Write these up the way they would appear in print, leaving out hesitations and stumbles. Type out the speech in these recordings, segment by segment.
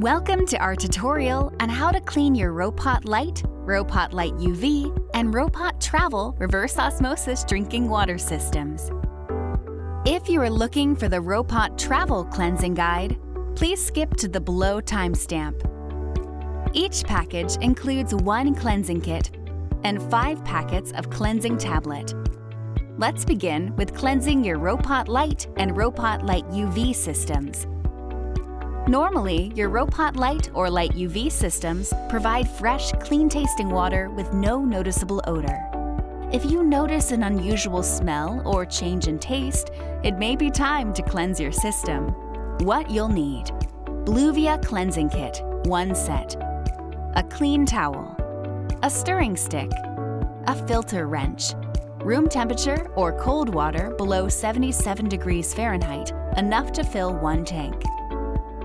Welcome to our tutorial on how to clean your ROPOT-Lite, ROPOT-Lite UV, and ROPOT-Travel reverse osmosis drinking water systems. If you are looking for the ROPOT-Travel cleansing guide, please skip to the below timestamp. Each package includes 1 cleansing kit and 5 packets of cleansing tablet. Let's begin with cleansing your ROPOT-Lite and ROPOT-Lite UV systems. Normally, your ROPOT-Lite or Lite UV systems provide fresh, clean-tasting water with no noticeable odor. If you notice an unusual smell or change in taste, it may be time to cleanse your system. What you'll need: Bluvia Cleansing Kit, 1 set, a clean towel, a stirring stick, a filter wrench, room temperature or cold water below 77 degrees Fahrenheit, enough to fill 1 tank.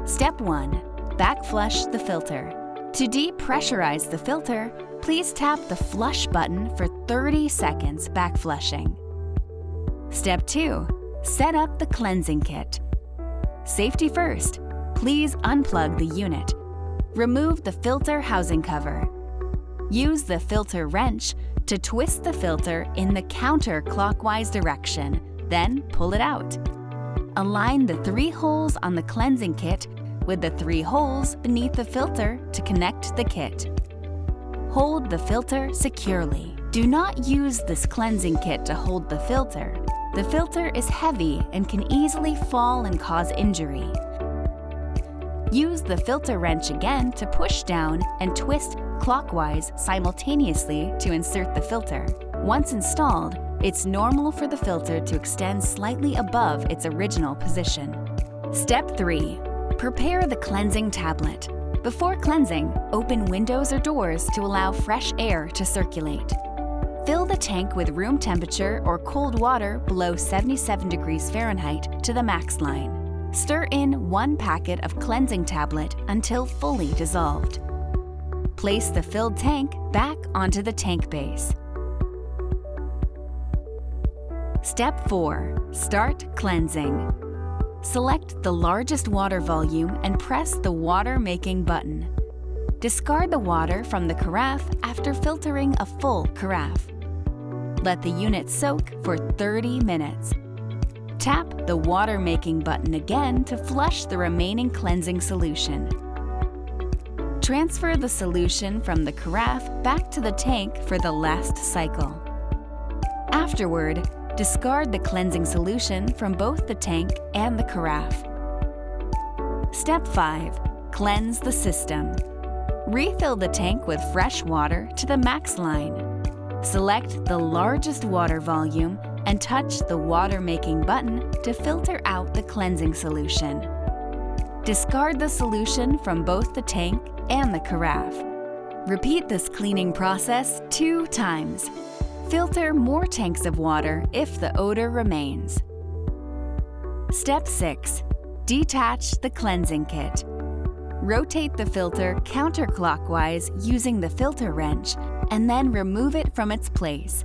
Step 1. Backflush the filter. To depressurize the filter, please tap the flush button for 30 seconds backflushing. Step 2. Set up the cleansing kit. Safety first. Please unplug the unit. Remove the filter housing cover. Use the filter wrench to twist the filter in the counterclockwise direction, then pull it out. Align the 3 holes on the cleansing kit with the 3 holes beneath the filter to connect the kit. Hold the filter securely. Do not use this cleansing kit to hold the filter. The filter is heavy and can easily fall and cause injury. Use the filter wrench again to push down and twist clockwise simultaneously to insert the filter. Once installed, it's normal for the filter to extend slightly above its original position. Step 3. Prepare the cleansing tablet. Before cleansing, open windows or doors to allow fresh air to circulate. Fill the tank with room temperature or cold water below 77 degrees Fahrenheit to the max line. Stir in 1 packet of cleansing tablet until fully dissolved. Place the filled tank back onto the tank base. Step 4. Start cleansing. Select the largest water volume and press the water-making button. Discard the water from the carafe after filtering a full carafe. Let the unit soak for 30 minutes. Tap the water-making button again to flush the remaining cleansing solution. Transfer the solution from the carafe back to the tank for the last cycle. Afterward, discard the cleansing solution from both the tank and the carafe. Step 5. Cleanse the system. Refill the tank with fresh water to the max line. Select the largest water volume and touch the water-making button to filter out the cleansing solution. Discard the solution from both the tank and the carafe. Repeat this cleaning process 2 times. Filter more tanks of water if the odor remains. Step 6. Detach the cleansing kit. Rotate the filter counterclockwise using the filter wrench and then remove it from its place.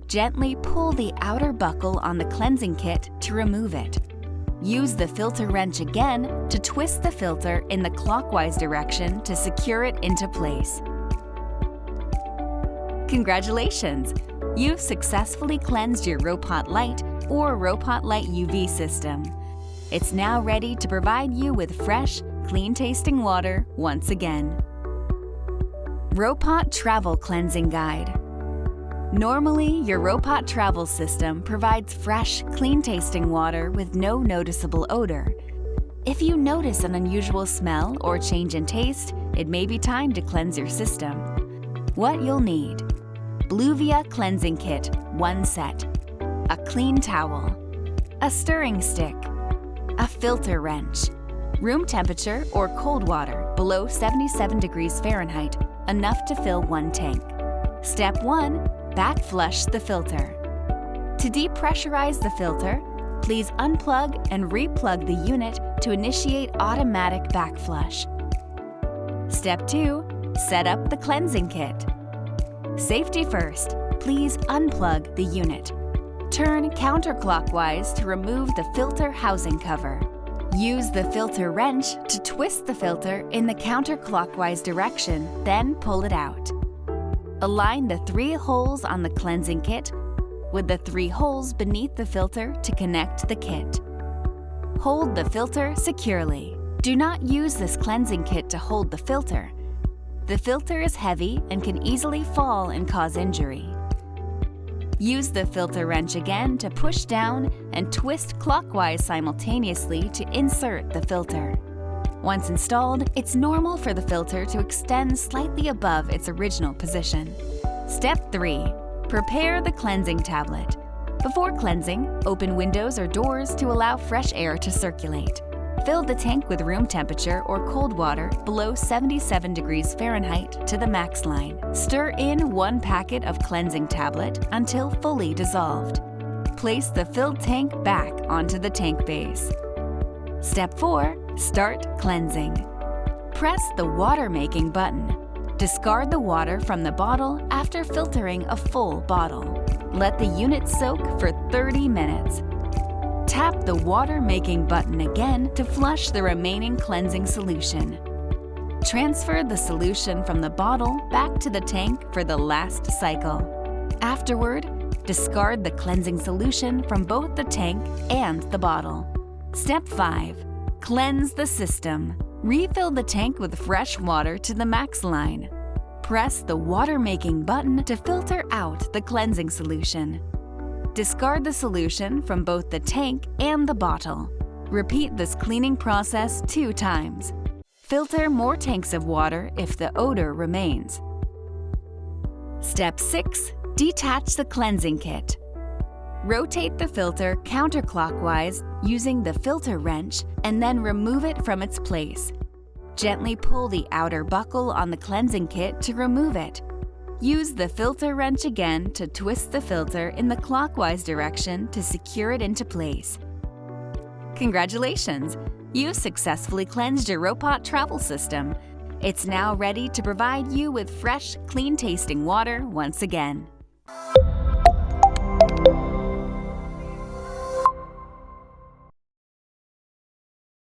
Gently pull the outer buckle on the cleansing kit to remove it. Use the filter wrench again to twist the filter in the clockwise direction to secure it into place. Congratulations! You've successfully cleansed your ROPOT-Lite or ROPOT-Lite UV system. It's now ready to provide you with fresh, clean-tasting water once again. ROPOT-Travel Cleansing Guide. Normally, your ROPOT-Travel system provides fresh, clean-tasting water with no noticeable odor. If you notice an unusual smell or change in taste, it may be time to cleanse your system. What you'll need: Bluvia Cleansing Kit, 1 set, a clean towel, a stirring stick, a filter wrench, room temperature or cold water below 77 degrees Fahrenheit, enough to fill 1 tank. Step 1. Backflush the filter. To depressurize the filter, please unplug and replug the unit to initiate automatic backflush. Step 2. Set up the cleansing kit. Safety first. Please unplug the unit. Turn counterclockwise to remove the filter housing cover. Use the filter wrench to twist the filter in the counterclockwise direction, then pull it out. Align the 3 holes on the cleansing kit with the 3 holes beneath the filter to connect the kit. Hold the filter securely. Do not use this cleansing kit to hold the filter. The filter is heavy and can easily fall and cause injury. Use the filter wrench again to push down and twist clockwise simultaneously to insert the filter. Once installed, it's normal for the filter to extend slightly above its original position. Step 3. Prepare the cleansing tablet. Before cleansing, open windows or doors to allow fresh air to circulate. Fill the tank with room temperature or cold water below 77 degrees Fahrenheit to the max line. Stir in 1 packet of cleansing tablet until fully dissolved. Place the filled tank back onto the tank base. Step 4. Start cleansing. Press the water-making button. Discard the water from the bottle after filtering a full bottle. Let the unit soak for 30 minutes. Tap the water-making button again to flush the remaining cleansing solution. Transfer the solution from the bottle back to the tank for the last cycle. Afterward, discard the cleansing solution from both the tank and the bottle. Step 5. Cleanse the system. Refill the tank with fresh water to the max line. Press the water-making button to filter out the cleansing solution. Discard the solution from both the tank and the bottle. Repeat this cleaning process 2 times. Filter more tanks of water if the odor remains. Step 6. Detach the cleansing kit. Rotate the filter counterclockwise using the filter wrench and then remove it from its place. Gently pull the outer buckle on the cleansing kit to remove it. Use the filter wrench again to twist the filter in the clockwise direction to secure it into place. Congratulations! You've successfully cleansed your ROPOT-Travel system. It's now ready to provide you with fresh, clean-tasting water once again.